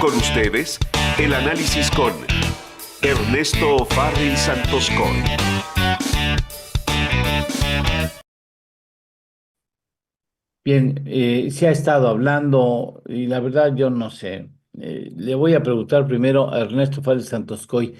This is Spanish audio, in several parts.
Con ustedes, el análisis con Ernesto Farri Santos Coy. Bien, se ha estado hablando y la verdad yo no sé. Le voy a preguntar primero a Ernesto Fález Santoscoy.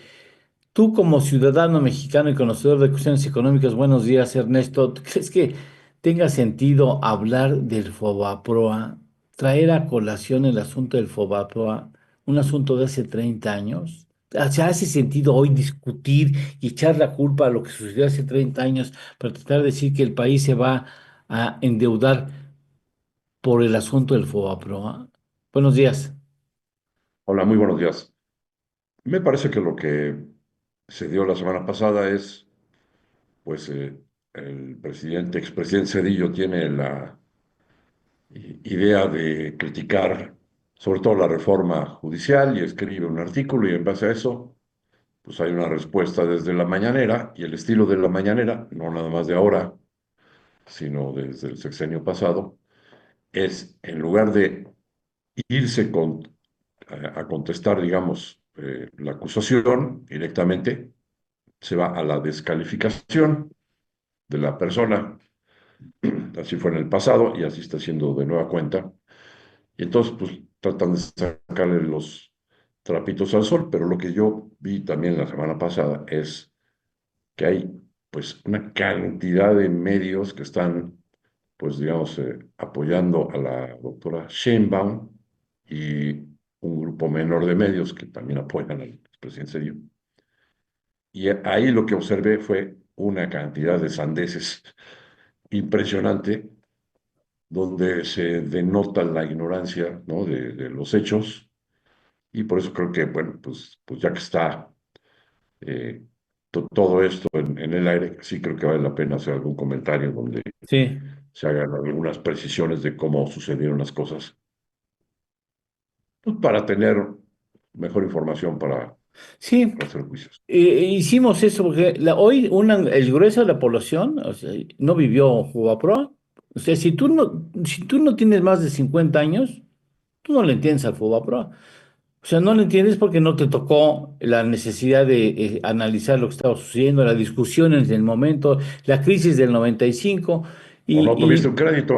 Tú como ciudadano mexicano y conocedor de cuestiones económicas, buenos días Ernesto. ¿Tú crees que tenga sentido hablar del Fobaproa, traer a colación el asunto del Fobaproa, un asunto de hace 30 años? ¿Hace sentido hoy discutir y echar la culpa a lo que sucedió hace 30 años para tratar de decir que el país se va a endeudar por el asunto del FOBAPROA? Buenos días. Hola, muy buenos días. Me parece que lo que se dio la semana pasada es, pues, el expresidente Cedillo tiene la idea de criticar sobre todo la reforma judicial y escribe un artículo y en base a eso, pues hay una respuesta desde la mañanera y el estilo de la mañanera, no nada más de ahora, sino desde el sexenio pasado, es en lugar de irse a contestar, digamos, la acusación directamente, se va a la descalificación de la persona. Así fue en el pasado y así está siendo de nueva cuenta. Y entonces, pues tratan de sacarle los trapitos al sol, pero lo que yo vi también la semana pasada es que hay pues una cantidad de medios que están, pues digamos, apoyando a la doctora Sheinbaum y un grupo menor de medios que también apoyan al presidente Cedillo. Y ahí lo que observé fue una cantidad de sandeces impresionante, donde se denota la ignorancia, ¿no? de los hechos, y por eso creo que, bueno, pues ya que está eh, todo esto en el aire, sí creo que vale la pena hacer algún comentario donde Sí, se hagan algunas precisiones de cómo sucedieron las cosas, pues para tener mejor información sí, para hacer juicios. hicimos eso porque hoy el grueso de la población, o sea, no vivió FOBAPROA. O sea, si tú no tienes más de 50 años, tú no le entiendes al FOBAPROA. O sea, no lo entiendes porque no te tocó la necesidad de analizar lo que estaba sucediendo, la discusión en el momento, la crisis del 95 O no y, tuviste un y crédito,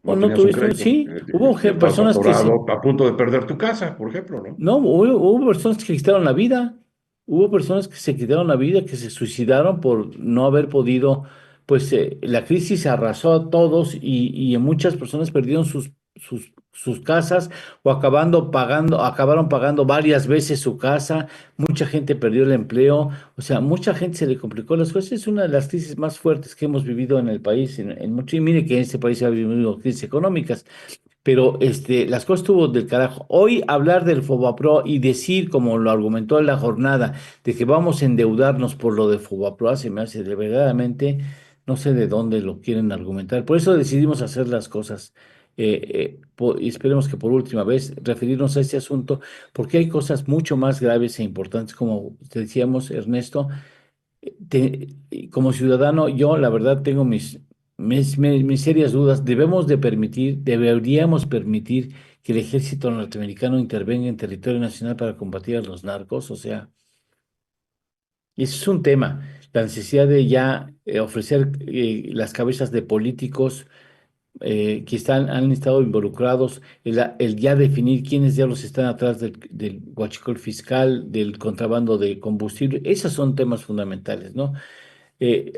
o no no tenías un tuviste, crédito sí, hubo y estás personas que se. atorado a punto de perder tu casa, por ejemplo, ¿no? No, hubo personas que se quitaron la vida, hubo personas que se quitaron la vida, que se suicidaron por no haber podido, pues la crisis arrasó a todos y muchas personas perdieron sus casas o acabaron pagando varias veces su casa, mucha gente perdió el empleo, o sea, mucha gente se le complicó las cosas. Es una de las crisis más fuertes que hemos vivido en el país, en mucho, y mire que en este país ha vivido crisis económicas. Pero las cosas estuvo del carajo. Hoy hablar del Fobapro y decir, como lo argumentó en la jornada, de que vamos a endeudarnos por lo de Fobapro, se me hace de verdaderamente, no sé de dónde lo quieren argumentar. Por eso decidimos hacer las cosas. Y esperemos que por última vez referirnos a este asunto, porque hay cosas mucho más graves e importantes, como te decíamos, Ernesto. Como ciudadano, yo la verdad tengo mis serias dudas. Deberíamos permitir que el ejército norteamericano intervenga en territorio nacional para combatir a los narcos. O sea, ese es un tema. La necesidad de ya ofrecer las cabezas de políticos que han estado involucrados, el ya definir quiénes diablos están atrás del huachicol fiscal, del contrabando de combustible. Esos son temas fundamentales, ¿no? Eh,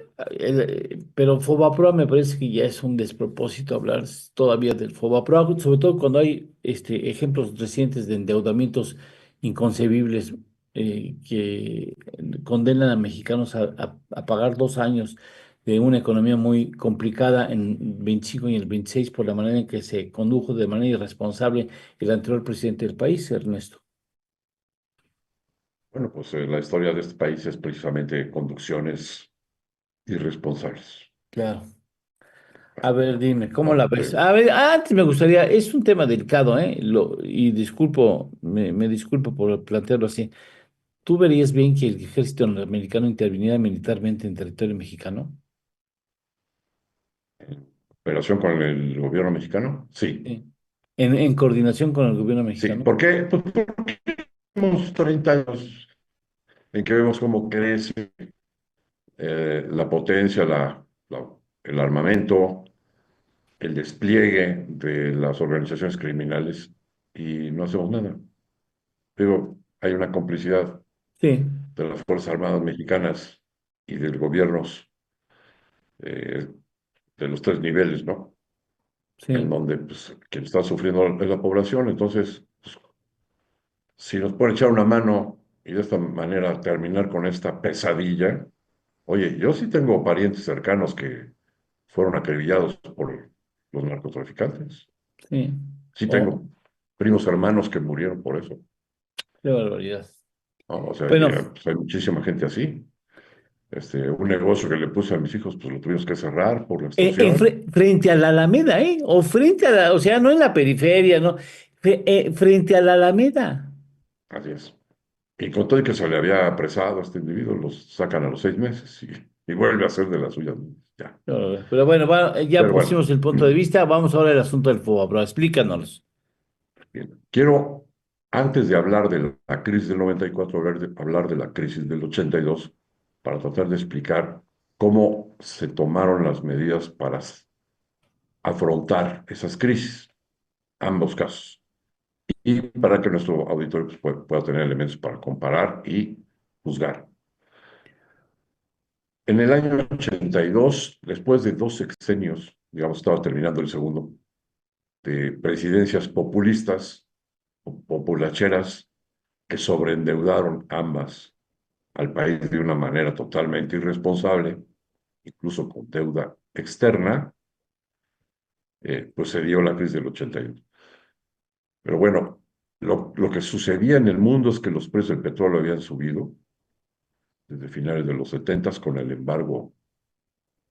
pero Fobaproa me parece que ya es un despropósito hablar todavía del Fobaproa, sobre todo cuando hay ejemplos recientes de endeudamientos inconcebibles que condenan a mexicanos a pagar 2 años de una economía muy complicada en 25 y el 26 por la manera en que se condujo de manera irresponsable el anterior presidente del país, Ernesto. Bueno, pues la historia de este país es precisamente conducciones irresponsables. Claro. A ver, dime, ¿cómo la ¿No? ves? A ver, antes me gustaría, es un tema delicado, ¿eh? Y me disculpo por plantearlo así. ¿Tú verías bien que el ejército norteamericano interviniera militarmente en territorio mexicano? ¿Operación con el gobierno mexicano? Sí, Sí. en coordinación con el gobierno Sí, mexicano. ¿por qué? Pues porque tenemos 30 años en que vemos cómo crece la potencia, el armamento, el despliegue de las organizaciones criminales y no hacemos nada. Pero hay una complicidad Sí, de las Fuerzas Armadas mexicanas y de los gobiernos eh, de los tres niveles, ¿no? En sí, donde pues, quien está sufriendo es la población. Entonces, pues, si nos puede echar una mano y de esta manera terminar con esta pesadilla, oye, yo sí tengo parientes cercanos que fueron acribillados por los narcotraficantes. sí. Sí Oh, tengo primos hermanos que murieron por eso, qué barbaridad. ¿no? O sea, Bueno, pues, hay muchísima gente así. Un negocio que le puse a mis hijos, pues lo tuvimos que cerrar por la extorsión. frente a la Alameda, ¿eh? O frente a la, o sea, no en la periferia, ¿no? Frente a la Alameda. Así es. Y con todo y que se le había apresado a este individuo, los sacan a los 6 meses y vuelve a hacer de las suyas, ¿no? Ya. Pero bueno, ya Pero bueno, pusimos el punto de vista, vamos ahora al asunto del fútbol, bro. Explícanos. bien. Quiero, antes de hablar de la crisis del 94, hablar de la crisis del 82, para tratar de explicar cómo se tomaron las medidas para afrontar esas crisis, ambos casos, y para que nuestro auditorio pues, pueda tener elementos para comparar y juzgar. En el año 82, después de 2 sexenios, digamos, estaba terminando el segundo, de presidencias populistas o populacheras que sobreendeudaron ambas al país de una manera totalmente irresponsable, incluso con deuda externa, pues se dio la crisis del 82. Pero bueno, lo que sucedía en el mundo es que los precios del petróleo habían subido desde finales de los 70 con el embargo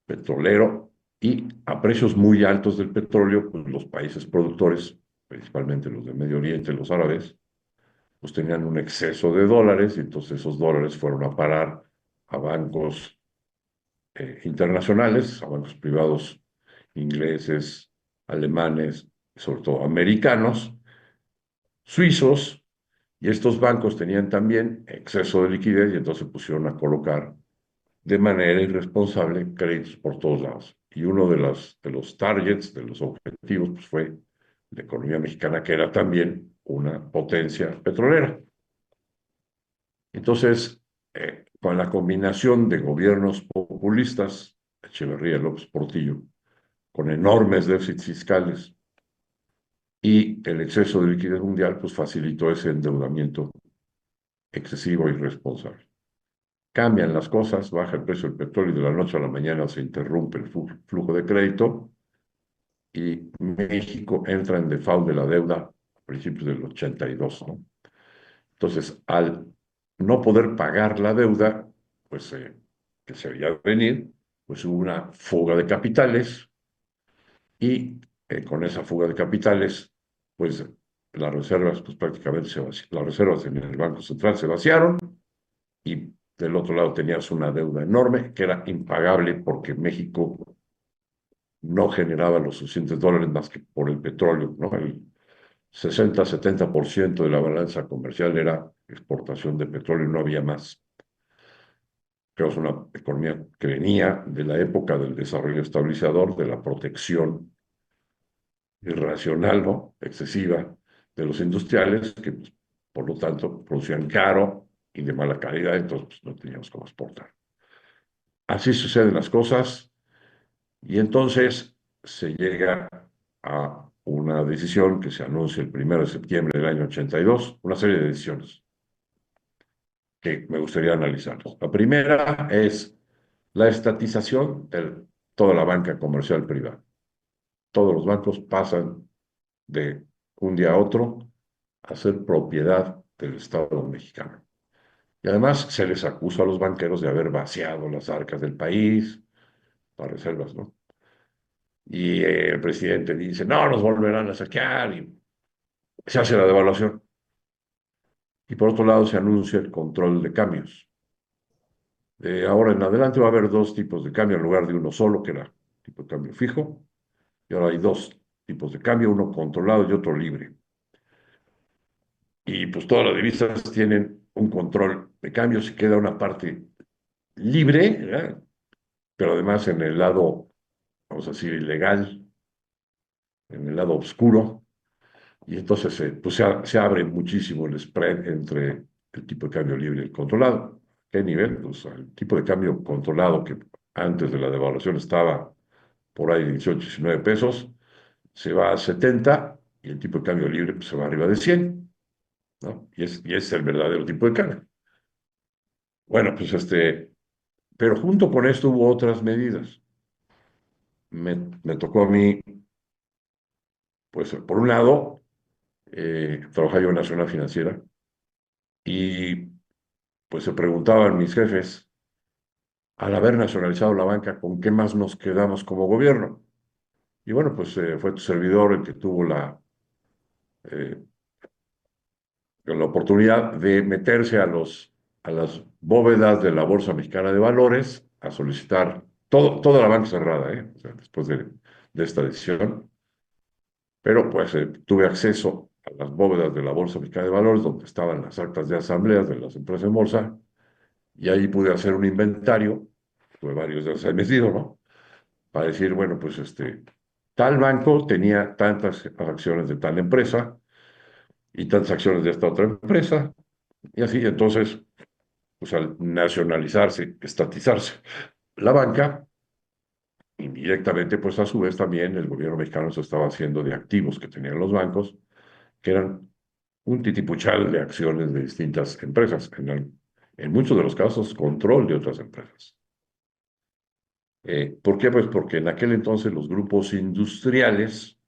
petrolero y a precios muy altos del petróleo, pues los países productores, principalmente los del Medio Oriente, los árabes, pues tenían un exceso de dólares y entonces esos dólares fueron a parar a bancos internacionales, a bancos privados ingleses, alemanes, sobre todo americanos, suizos, y estos bancos tenían también exceso de liquidez y entonces se pusieron a colocar de manera irresponsable créditos por todos lados. Y uno de los targets, de los objetivos, pues fue la economía mexicana, que era también una potencia petrolera. Entonces, con la combinación de gobiernos populistas, Echeverría, López Portillo, con enormes déficits fiscales y el exceso de liquidez mundial, pues facilitó ese endeudamiento excesivo e irresponsable. Cambian las cosas, baja el precio del petróleo y de la noche a la mañana se interrumpe el flujo de crédito y México entra en default de la deuda a principios del 82, ¿no? Entonces, al no poder pagar la deuda, pues que se veía venir, pues hubo una fuga de capitales y con esa fuga de capitales, pues las reservas, pues prácticamente las reservas en el Banco Central se vaciaron y del otro lado tenías una deuda enorme que era impagable porque México no generaba los suficientes dólares más que por el petróleo, ¿no? El 60-70% de la balanza comercial era exportación de petróleo y no había más. Creo que es una economía que venía de la época del desarrollo estabilizador, de la protección irracional, ¿no? Excesiva de los industriales, que pues, por lo tanto producían caro y de mala calidad, entonces pues, no teníamos cómo exportar. Así suceden las cosas y entonces se llega a una decisión que se anuncia el 1 de septiembre del año 82, una serie de decisiones que me gustaría analizar. La primera es la estatización de toda la banca comercial privada. Todos los bancos pasan de un día a otro a ser propiedad del Estado mexicano. Y además se les acusa a los banqueros de haber vaciado las arcas del país, las reservas, ¿no? Y el presidente dice, no, nos volverán a saquear, y se hace la devaluación. Y por otro lado se anuncia el control de cambios. De ahora en adelante va a haber dos tipos de cambio en lugar de uno solo, que era tipo de cambio fijo, y ahora hay dos tipos de cambio, uno controlado y otro libre. Y pues todas las divisas tienen un control de cambio, si queda una parte libre, ¿verdad? Pero además en el lado, vamos a decir, ilegal, en el lado oscuro, y entonces pues se abre muchísimo el spread entre el tipo de cambio libre y el controlado. ¿Qué nivel? Pues el tipo de cambio controlado que antes de la devaluación estaba por ahí 18, 19 pesos, se va a 70 y el tipo de cambio libre pues, se va arriba de 100, ¿no? Y es el verdadero tipo de cambio. Bueno, pues pero junto con esto hubo otras medidas. Me tocó a mí, pues por un lado, trabajaba yo en Nacional Financiera y pues se preguntaban mis jefes, al haber nacionalizado la banca, ¿con qué más nos quedamos como gobierno? Y bueno, pues fue tu servidor el que tuvo eh, la oportunidad de meterse a las bóvedas de la Bolsa Mexicana de Valores a solicitar toda la banca cerrada, o sea, después de esta decisión. Pero pues tuve acceso a las bóvedas de la Bolsa Mexicana de Valores, donde estaban las actas de asambleas de las empresas en bolsa, y ahí pude hacer un inventario, tuve varios de esos metido, ¿no? Para decir, bueno, pues tal banco tenía tantas acciones de tal empresa y tantas acciones de esta otra empresa, y así, entonces, pues al nacionalizarse, estatizarse la banca, indirectamente, pues a su vez también el gobierno mexicano se estaba haciendo de activos que tenían los bancos, que eran un titipuchal de acciones de distintas empresas, en muchos de los casos control de otras empresas. ¿Por qué? Pues porque en aquel entonces los grupos industriales,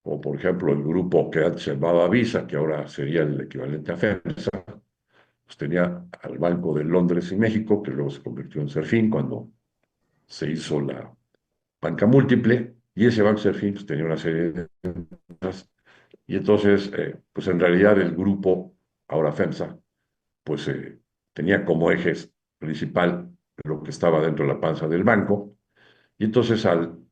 o por ejemplo el grupo que antes se llamaba Visa, que ahora sería el equivalente a FEMSA, pues tenía al Banco de Londres y México, que luego se convirtió en Serfín cuando se hizo la banca múltiple, y ese Banco Serfín pues, tenía una serie de empresas, y entonces, pues en realidad el grupo, ahora FEMSA, pues tenía como ejes principal lo que estaba dentro de la panza del banco, y entonces al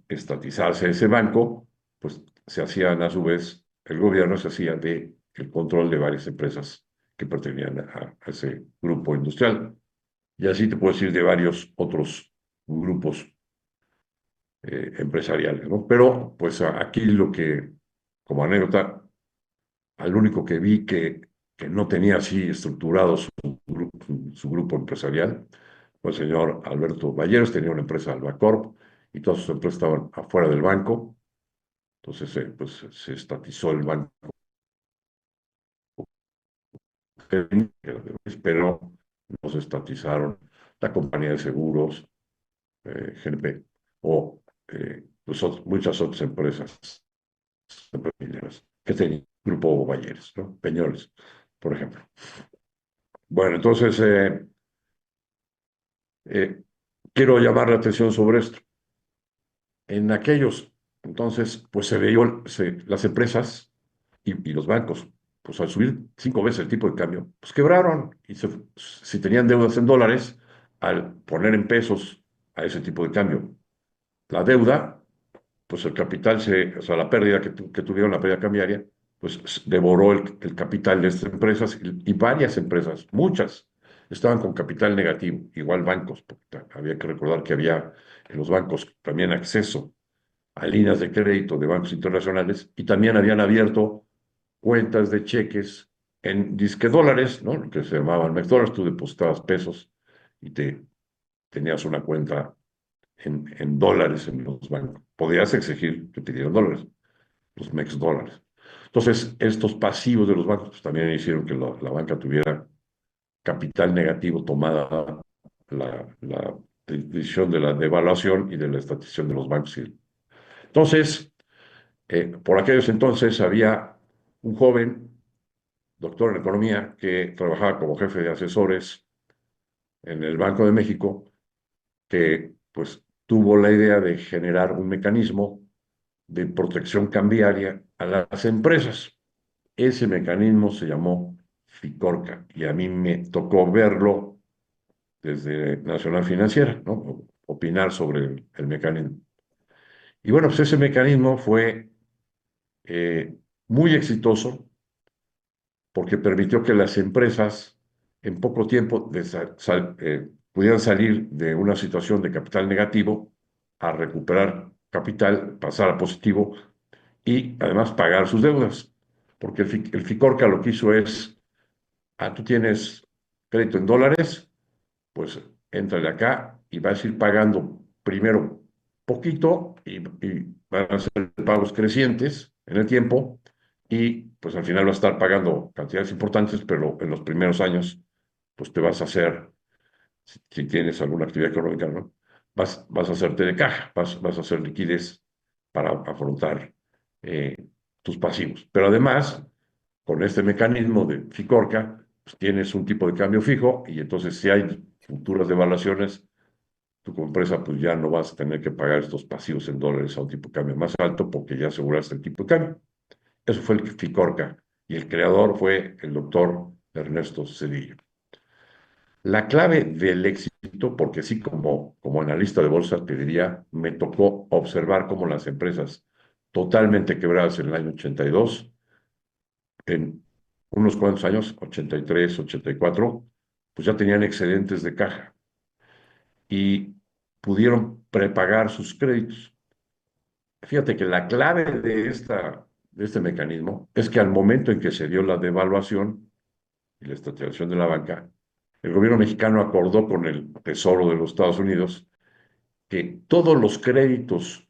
estatizarse ese banco, pues se hacían a su vez, el gobierno se hacía de el control de varias empresas que pertenecían a ese grupo industrial. Y así te puedo decir de varios otros grupos empresariales, ¿no? Pero pues aquí como anécdota, al único que vi que no tenía así estructurado su grupo empresarial fue el señor Alberto Balleros, tenía una empresa Albacorp y todas sus empresas estaban afuera del banco, entonces pues se estatizó el banco, pero no se estatizaron la compañía de seguros, GNP, o pues, muchas otras empresas que tenía Grupo Balleros, ¿no? Peñoles, por ejemplo. Bueno, entonces eh, quiero llamar la atención sobre esto. En aquellos, entonces, pues las empresas y los bancos, pues al subir 5 veces el tipo de cambio, pues quebraron. Y si tenían deudas en dólares, al poner en pesos a ese tipo de cambio la deuda, pues el capital o sea, la pérdida que tuvieron, la pérdida cambiaria, pues devoró el capital de estas empresas y varias empresas, muchas, estaban con capital negativo, igual bancos, porque había que recordar que había en los bancos también acceso a líneas de crédito de bancos internacionales y también habían abierto cuentas de cheques en disque dólares, ¿no? Lo que se llamaban mex dólares, tú depositabas pesos y tenías una cuenta en dólares en los bancos. Podías exigir que te dieran dólares, los mex dólares. Entonces, estos pasivos de los bancos pues, también hicieron que la banca tuviera capital negativo tomada la decisión de la devaluación y de la estatización de los bancos. Entonces, por aquellos entonces había un joven doctor en economía que trabajaba como jefe de asesores en el Banco de México, que pues tuvo la idea de generar un mecanismo de protección cambiaria a las empresas. Ese mecanismo se llamó FICORCA y a mí me tocó verlo desde Nacional Financiera, ¿no? Opinar sobre el mecanismo. Y bueno, pues ese mecanismo fue eh, muy exitoso porque permitió que las empresas en poco tiempo pudieran salir de una situación de capital negativo a recuperar capital, pasar a positivo y además pagar sus deudas. Porque el FICORCA lo que hizo es, tú tienes crédito en dólares, pues éntrale acá y vas a ir pagando primero poquito y van a ser pagos crecientes en el tiempo y pues al final vas a estar pagando cantidades importantes, pero en los primeros años pues te vas a hacer, si tienes alguna actividad económica, ¿no? Vas a hacerte de caja, vas a hacer liquidez para afrontar eh, tus pasivos. Pero además, con este mecanismo de FICORCA, pues tienes un tipo de cambio fijo y entonces si hay futuras devaluaciones, tu empresa pues ya no vas a tener que pagar estos pasivos en dólares a un tipo de cambio más alto porque ya aseguraste el tipo de cambio. Eso fue el FICORCA y el creador fue el doctor Ernesto Zedillo. La clave del éxito, porque sí, como analista de bolsa, te diría, me tocó observar cómo las empresas totalmente quebradas en el año 82, en unos cuantos años, 83, 84, pues ya tenían excedentes de caja y pudieron prepagar sus créditos. Fíjate que la clave de este mecanismo es que al momento en que se dio la devaluación y la estatización de la banca, el gobierno mexicano acordó con el Tesoro de los Estados Unidos que todos los créditos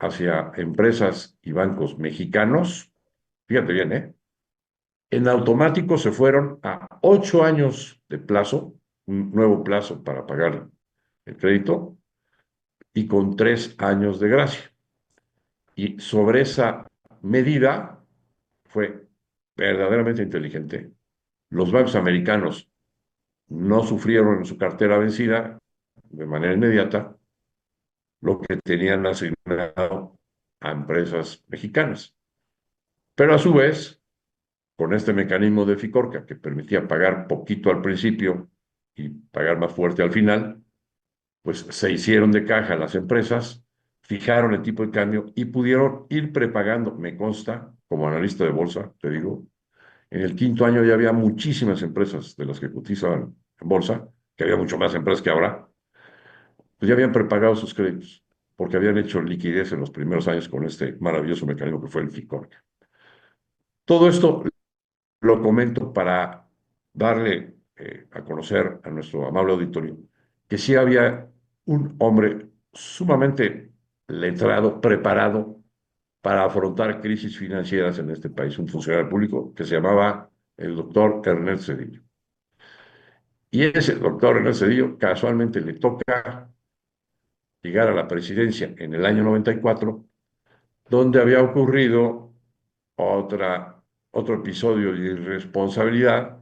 hacia empresas y bancos mexicanos, fíjate bien, en automático se fueron a 8 años de plazo, un nuevo plazo para pagar el crédito, y con 3 años de gracia. Y sobre esa medida fue verdaderamente inteligente. Los bancos americanos no sufrieron en su cartera vencida de manera inmediata lo que tenían asignado a empresas mexicanas. Pero a su vez, con este mecanismo de FICORCA que permitía pagar poquito al principio y pagar más fuerte al final, pues se hicieron de caja las empresas, fijaron el tipo de cambio y pudieron ir prepagando. Me consta, como analista de bolsa, te digo, en el quinto año ya había muchísimas empresas de las que cotizaban en bolsa, que había mucho más empresas que ahora, pues ya habían prepagado sus créditos, porque habían hecho liquidez en los primeros años con este maravilloso mecanismo que fue el FICORCA. Todo esto lo comento para darle a conocer a nuestro amable auditorio que sí había un hombre sumamente letrado, preparado para afrontar crisis financieras en este país, un funcionario público que se llamaba el doctor Ernesto Zedillo. Y ese doctor Ernesto Zedillo casualmente le toca llegar a la presidencia en el año 94, donde había ocurrido otro episodio de irresponsabilidad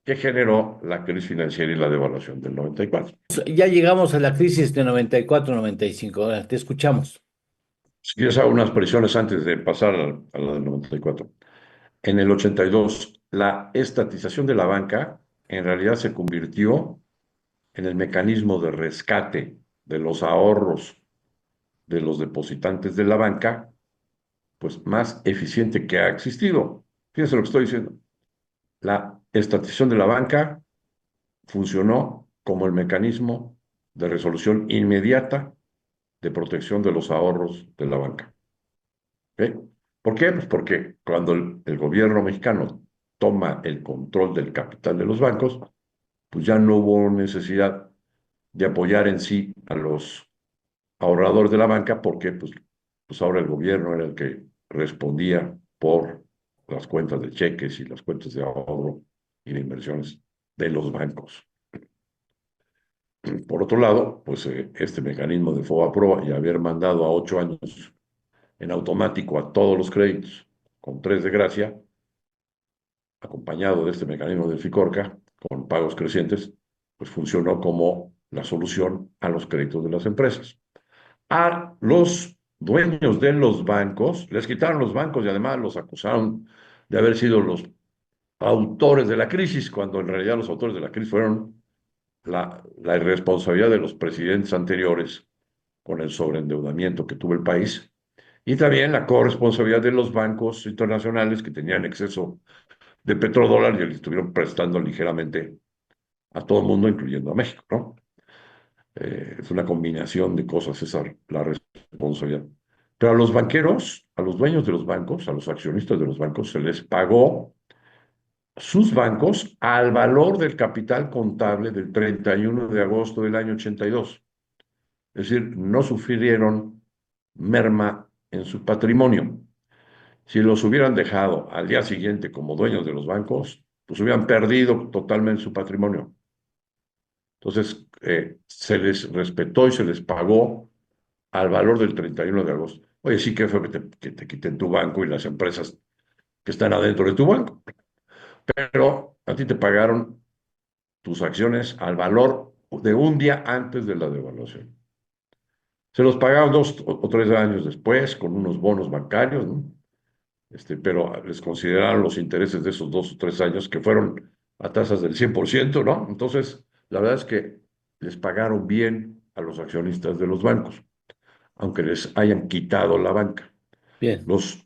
que generó la crisis financiera y la devaluación del 94. Ya llegamos a la crisis de 94-95. Ahora te escuchamos. Si quieres, hago unas presiones antes de pasar a la del 94. En el 82, la estatización de la banca en realidad se convirtió en el mecanismo de rescate de los ahorros de los depositantes de la banca, pues más eficiente que ha existido. Fíjense lo que estoy diciendo. La estatización de la banca funcionó como el mecanismo de resolución inmediata de protección de los ahorros de la banca. ¿Ok? ¿Por qué? Pues porque cuando el gobierno mexicano toma el control del capital de los bancos, pues ya no hubo necesidad de apoyar en sí a los ahorradores de la banca, porque pues ahora el gobierno era el que respondía por las cuentas de cheques y las cuentas de ahorro y de inversiones de los bancos. Por otro lado, pues este mecanismo de FOBAPROA y haber mandado a 8 años en automático a todos los créditos con 3 de gracia, acompañado de este mecanismo del FICORCA, con pagos crecientes, pues funcionó como la solución a los créditos de las empresas. A los dueños de los bancos, les quitaron los bancos y además los acusaron de haber sido los autores de la crisis, cuando en realidad los autores de la crisis fueron la irresponsabilidad de los presidentes anteriores con el sobreendeudamiento que tuvo el país, y también la corresponsabilidad de los bancos internacionales que tenían exceso de petrodólar y le estuvieron prestando ligeramente a todo el mundo, incluyendo a México, ¿no? Es una combinación de cosas, esa la responsabilidad. Pero a los banqueros, a los dueños de los bancos, a los accionistas de los bancos, se les pagó sus bancos al valor del capital contable del 31 de agosto del año 82. Es decir, no sufrieron merma en su patrimonio. Si los hubieran dejado al día siguiente como dueños de los bancos, pues hubieran perdido totalmente su patrimonio. Entonces, se les respetó y se les pagó al valor del 31 de agosto. Oye, sí que fue que te quiten tu banco y las empresas que están adentro de tu banco, pero a ti te pagaron tus acciones al valor de un día antes de la devaluación. Se los pagaron 2 o 3 años después con unos bonos bancarios, ¿no? Pero les consideraron los intereses de esos 2 o 3 años que fueron a tasas del 100%, ¿no? Entonces, la verdad es que les pagaron bien a los accionistas de los bancos, aunque les hayan quitado la banca. Bien, Los,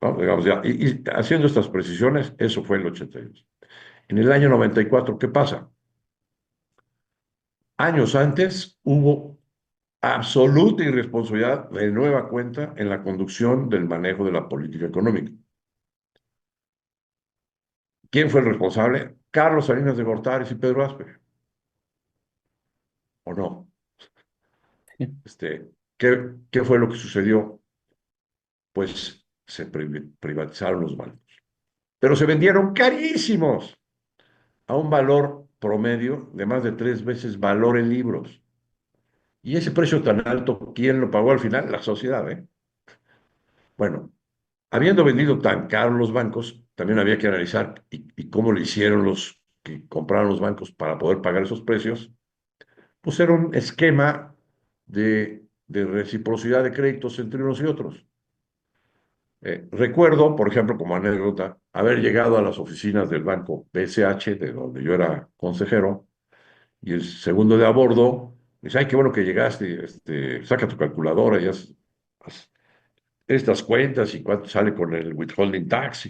¿no? Digamos ya, y haciendo estas precisiones, eso fue el 82. En el año 94, ¿qué pasa? Años antes hubo absoluta irresponsabilidad de nueva cuenta en la conducción del manejo de la política económica. ¿Quién fue el responsable? Carlos Salinas de Gortari y Pedro Aspe, ¿o no? sí, ¿Qué fue lo que sucedió? Pues se privatizaron los bancos, pero se vendieron carísimos a un valor promedio de más de 3 veces valor en libros. Y ese precio tan alto, ¿quién lo pagó al final? La sociedad, ¿eh? Bueno, habiendo vendido tan caros los bancos, también había que analizar y cómo le hicieron los que compraron los bancos para poder pagar esos precios. Pues era un esquema de reciprocidad de créditos entre unos y otros. Recuerdo, por ejemplo, como anécdota, haber llegado a las oficinas del banco BSH, de donde yo era consejero, y el segundo de a bordo dice, ay, qué bueno que llegaste, saca tu calculadora y haz estas cuentas y cuánto sale con el withholding tax.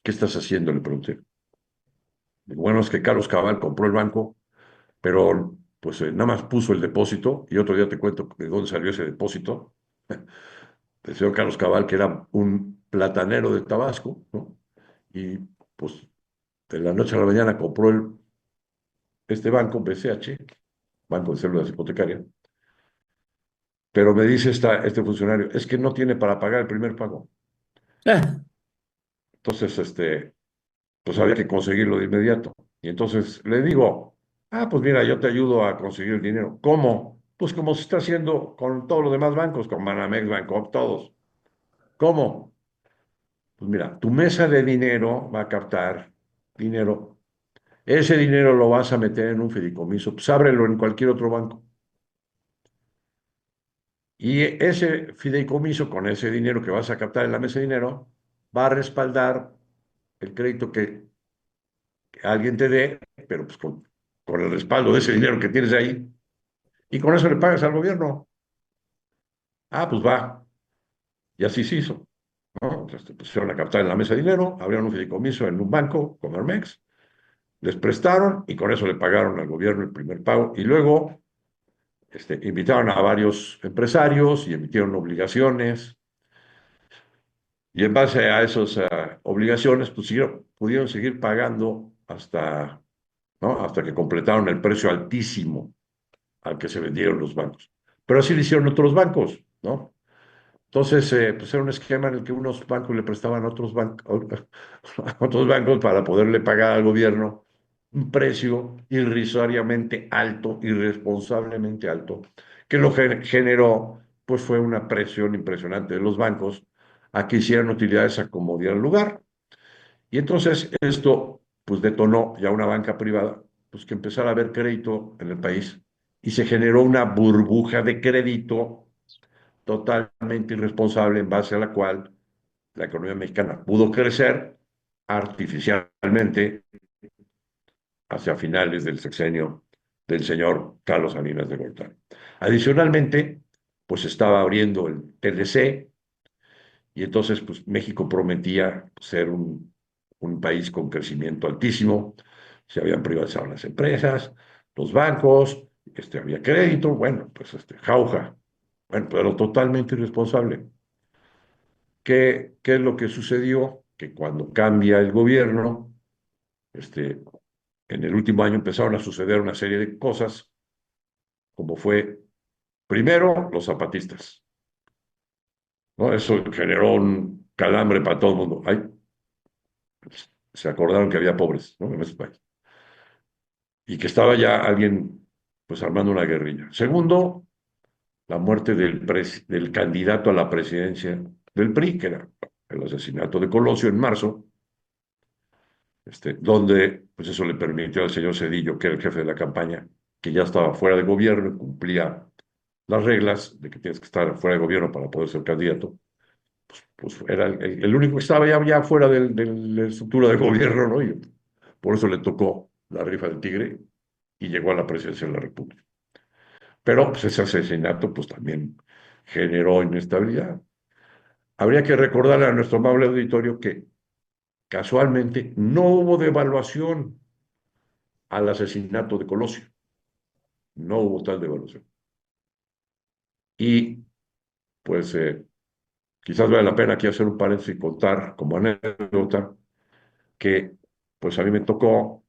¿Qué estás haciendo? Le pregunté. Bueno, es que Carlos Cabal compró el banco, pero pues nada más puso el depósito y otro día te cuento de dónde salió ese depósito. El señor Carlos Cabal, que era un platanero de Tabasco, ¿no? Y pues de la noche a la mañana compró este banco, BCH, Banco de Células Hipotecarias, pero me dice este funcionario, es que no tiene para pagar el primer pago. ah, Entonces, pues había que conseguirlo de inmediato. Y entonces le digo, pues mira, yo te ayudo a conseguir el dinero. ¿Cómo? Pues como se está haciendo con todos los demás bancos, con Banamex, Bancoop, todos. ¿Cómo? Pues mira, tu mesa de dinero va a captar dinero. Ese dinero lo vas a meter en un fideicomiso, pues ábrelo en cualquier otro banco. Y ese fideicomiso, con ese dinero que vas a captar en la mesa de dinero, va a respaldar el crédito que alguien te dé, pero pues con el respaldo de ese dinero que tienes ahí, y con eso le pagas al gobierno. Pues va. Y así se hizo, ¿no? Entonces te pusieron a captar en la mesa de dinero, abrieron un fideicomiso en un banco, Comermex, les prestaron y con eso le pagaron al gobierno el primer pago. Y luego invitaron a varios empresarios y emitieron obligaciones. Y en base a esas obligaciones, pues pudieron seguir pagando hasta, ¿no? Hasta que completaron el precio altísimo al que se vendieron los bancos. Pero así lo hicieron otros bancos, ¿no? Entonces, pues era un esquema en el que unos bancos le prestaban a a otros bancos para poderle pagar al gobierno un precio irrisoriamente alto, irresponsablemente alto, que lo generó, pues fue una presión impresionante de los bancos a que hicieran utilidades a como diera lugar. Y entonces esto, pues detonó ya una banca privada, pues que empezara a haber crédito en el país y se generó una burbuja de crédito totalmente irresponsable en base a la cual la economía mexicana pudo crecer artificialmente hacia finales del sexenio del señor Carlos Salinas de Gortari. Adicionalmente, pues estaba abriendo el TLC y entonces pues México prometía ser un país con crecimiento altísimo. Se habían privatizado las empresas, los bancos, había crédito, bueno, pues jauja. Bueno, pero totalmente irresponsable. ¿Qué es lo que sucedió? Que cuando cambia el gobierno, este, en el último año empezaron a suceder una serie de cosas, como fue, primero, los zapatistas, ¿no? Eso generó un calambre para todo el mundo. Ay, se acordaron que había pobres, ¿no? En ese país. Y que estaba ya alguien, pues, armando una guerrilla. Segundo, la muerte del candidato a la presidencia del PRI, que era el asesinato de Colosio en marzo, donde pues eso le permitió al señor Cedillo, que era el jefe de la campaña, que ya estaba fuera de gobierno y cumplía las reglas de que tienes que estar fuera de gobierno para poder ser candidato, pues era el único que estaba ya fuera de la estructura de gobierno, ¿no? Y por eso le tocó la rifa del tigre y llegó a la presidencia de la República. Pero pues ese asesinato pues también generó inestabilidad. Habría que recordarle a nuestro amable auditorio que casualmente no hubo devaluación al asesinato de Colosio. No hubo tal devaluación. Y pues quizás vale la pena aquí hacer un paréntesis y contar como anécdota que pues a mí me tocó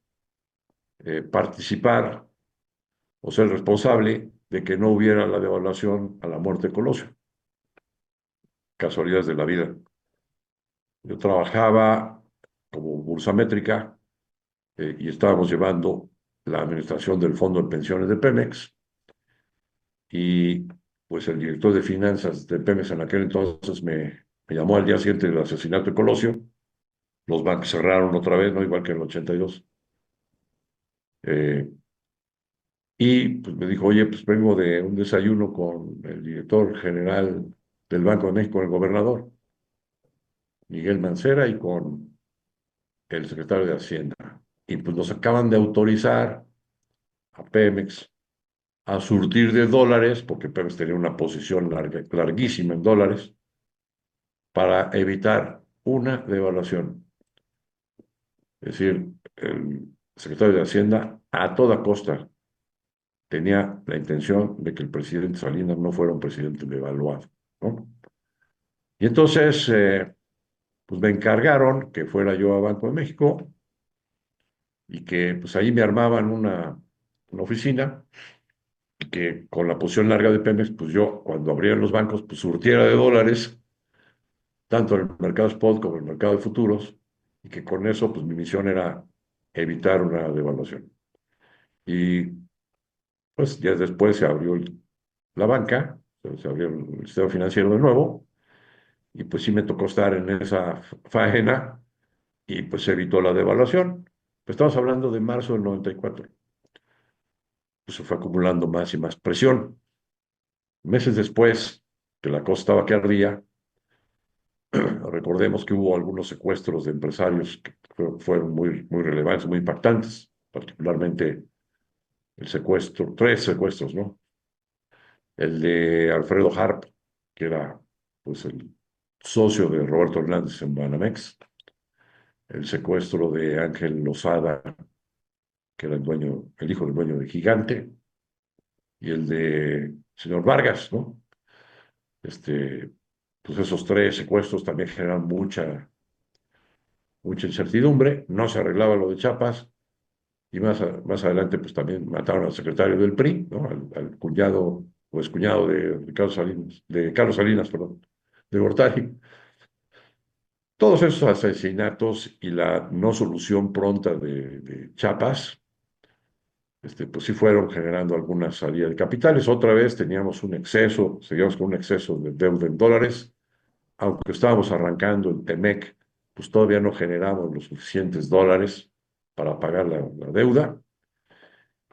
participar o ser responsable de que no hubiera la devaluación a la muerte de Colosio. Casualidades de la vida. Yo trabajaba como bursamétrica y estábamos llevando la administración del Fondo de Pensiones de Pemex y pues el director de finanzas de Pemex en aquel entonces me llamó al día siguiente del asesinato de Colosio. Los bancos cerraron otra vez, ¿no? Igual que en el 82. Eh, y pues me dijo, oye, pues vengo de un desayuno con el director general del Banco de México, el gobernador, Miguel Mancera, y con el secretario de Hacienda. Y pues nos acaban de autorizar a Pemex a surtir de dólares, porque Pemex tenía una posición larguísima en dólares, para evitar una devaluación. Es decir, el secretario de Hacienda a toda costa tenía la intención de que el presidente Salinas no fuera un presidente devaluado, ¿no? Y entonces, pues me encargaron que fuera yo a Banco de México y que pues ahí me armaban una oficina y que con la posición larga de Pemex, pues yo cuando abrieran los bancos, pues surtiera de dólares, tanto en el mercado spot como en el mercado de futuros, y que con eso, pues mi misión era evitar una devaluación. Y pues ya después se abrió la banca, se abrió el sistema financiero de nuevo, y pues sí me tocó estar en esa faena y pues se evitó la devaluación. Pues estamos hablando de marzo del 94. Pues se fue acumulando más y más presión. Meses después, que la cosa estaba que ardía, recordemos que hubo algunos secuestros de empresarios que fueron muy relevantes, muy impactantes, particularmente el secuestro, tres secuestros, ¿no? El de Alfredo Harp, que era pues el socio de Roberto Hernández en Banamex, el secuestro de Ángel Lozada, que era el hijo del dueño de Gigante, y el de señor Vargas, ¿no? Este, pues esos tres secuestros también generan mucha incertidumbre, no se arreglaba lo de Chiapas, y más adelante pues también mataron al secretario del PRI, ¿no? Al cuñado o excuñado de Carlos Salinas, perdón, de Gortari. Todos esos asesinatos y la no solución pronta de Chiapas, pues sí fueron generando alguna salida de capitales. Otra vez teníamos un exceso, seguíamos con un exceso de deuda en dólares, aunque estábamos arrancando el Temec, pues todavía no generamos los suficientes dólares para pagar la deuda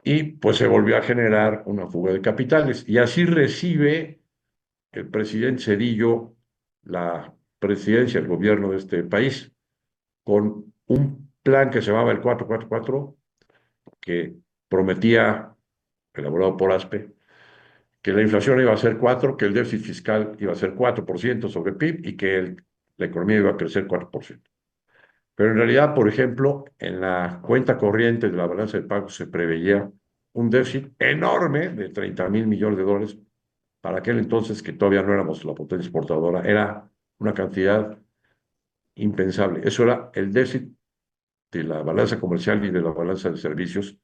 y pues se volvió a generar una fuga de capitales. Y así recibe el presidente Cedillo la presidencia, el gobierno de este país, con un plan que se llamaba el 444, que prometía, elaborado por ASPE, que la inflación iba a ser 4, que el déficit fiscal iba a ser 4% sobre PIB y que la economía iba a crecer 4%. Pero en realidad, por ejemplo, en la cuenta corriente de la balanza de pagos se preveía un déficit enorme de 30.000 millones de dólares. Para aquel entonces, que todavía no éramos la potencia exportadora, era una cantidad impensable. Eso era el déficit de la balanza comercial y de la balanza de servicios,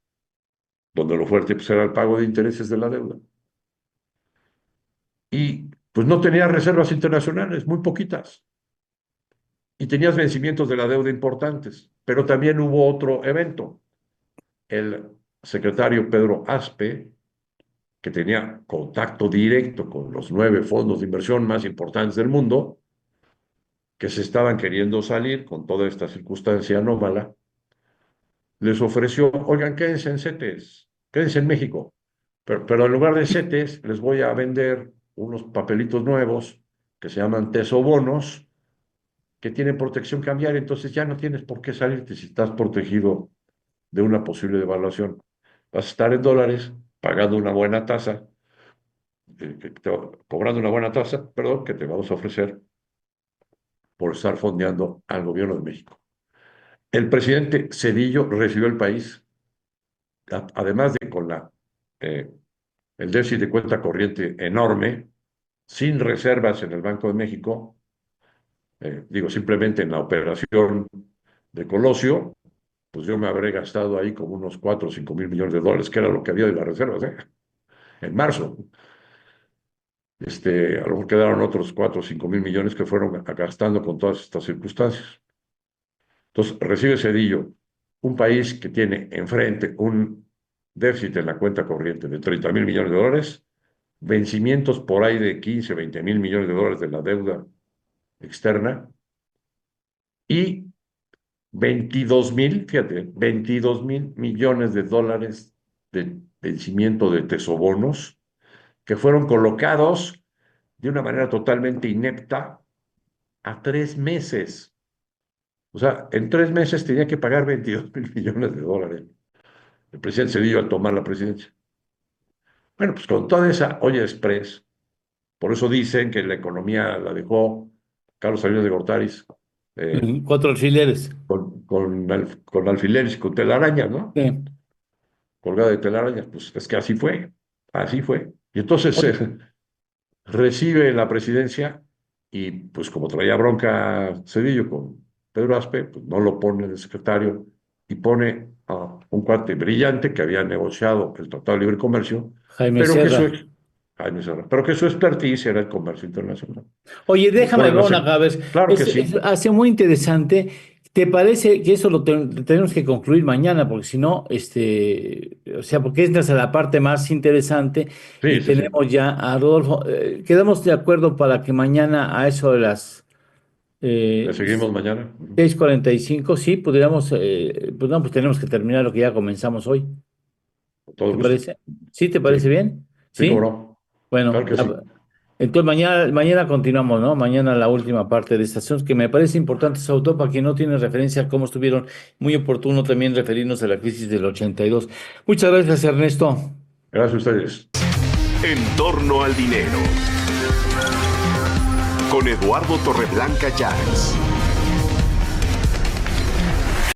donde lo fuerte pues, era el pago de intereses de la deuda. Y pues no tenía reservas internacionales, muy poquitas. Y tenías vencimientos de la deuda importantes. Pero también hubo otro evento. El secretario Pedro Aspe, que tenía contacto directo con los 9 fondos de inversión más importantes del mundo, que se estaban queriendo salir con toda esta circunstancia anómala, les ofreció, oigan, quédense en CETES, quédense en México, pero en lugar de CETES les voy a vender unos papelitos nuevos que se llaman tesobonos, que tienen protección cambiaria, entonces ya no tienes por qué salirte si estás protegido de una posible devaluación. Vas a estar en dólares, pagando una buena tasa, cobrando una buena tasa, perdón, que te vamos a ofrecer por estar fondeando al gobierno de México. El presidente Cedillo recibió el país, además de con el déficit de cuenta corriente enorme, sin reservas en el Banco de México, digo, simplemente en la operación de Colosio, pues yo me habré gastado ahí como unos 4 o 5 mil millones de dólares, que era lo que había de las reservas, en marzo. A lo mejor quedaron otros 4 o 5 mil millones que fueron gastando con todas estas circunstancias. Entonces, recibe Cedillo, un país que tiene enfrente un déficit en la cuenta corriente de 30.000 millones de dólares, vencimientos por ahí de 15, 20.000 millones de dólares de la deuda externa y 22.000 millones de dólares de vencimiento de tesobonos que fueron colocados de una manera totalmente inepta a 3 meses. O sea, en 3 meses tenía que pagar 22.000 millones de dólares el presidente Cedillo al tomar la presidencia. Bueno, pues con toda esa olla express, por eso dicen que la economía la dejó Carlos Salinas de Gortari, 4 alfileres. con alfileres y con telarañas, ¿no? Sí. Colgada de telarañas, pues es que así fue, así fue. Y entonces Oye, recibe la presidencia y pues como traía bronca Cedillo con Pedro Aspe, pues no lo pone de secretario y pone a un cuate brillante que había negociado el Tratado de Libre Comercio, Jaime pero que Serra. Jaime Serra, pero que su expertise era el comercio internacional. Oye, Lo déjame pone ver una vez. claro que sí. Hace muy interesante. ¿Te parece que eso lo tenemos que concluir mañana? Porque si no, o sea, porque esta es la parte más interesante y Sí, sí, sí. tenemos ya a Rodolfo. Quedamos de acuerdo para que mañana a eso de las Le eh, seguimos mañana. Ujú. 6:45, sí, podríamos, pues no, pues tenemos que terminar lo que ya comenzamos hoy. Con todo ¿Te gusto. parece? ¿Sí? ¿Te Sí, parece bien? sí, cómo ¿Sí? no. Claro Bueno, que sí. entonces mañana continuamos, ¿no? Mañana la última parte de estaciones, que me parece importante, sobre todo para quien no tiene referencia a cómo estuvieron, muy oportuno también referirnos a la crisis del 82. Muchas gracias, Ernesto. Gracias a ustedes. En torno al dinero. Con Eduardo Torreblanca Llanes.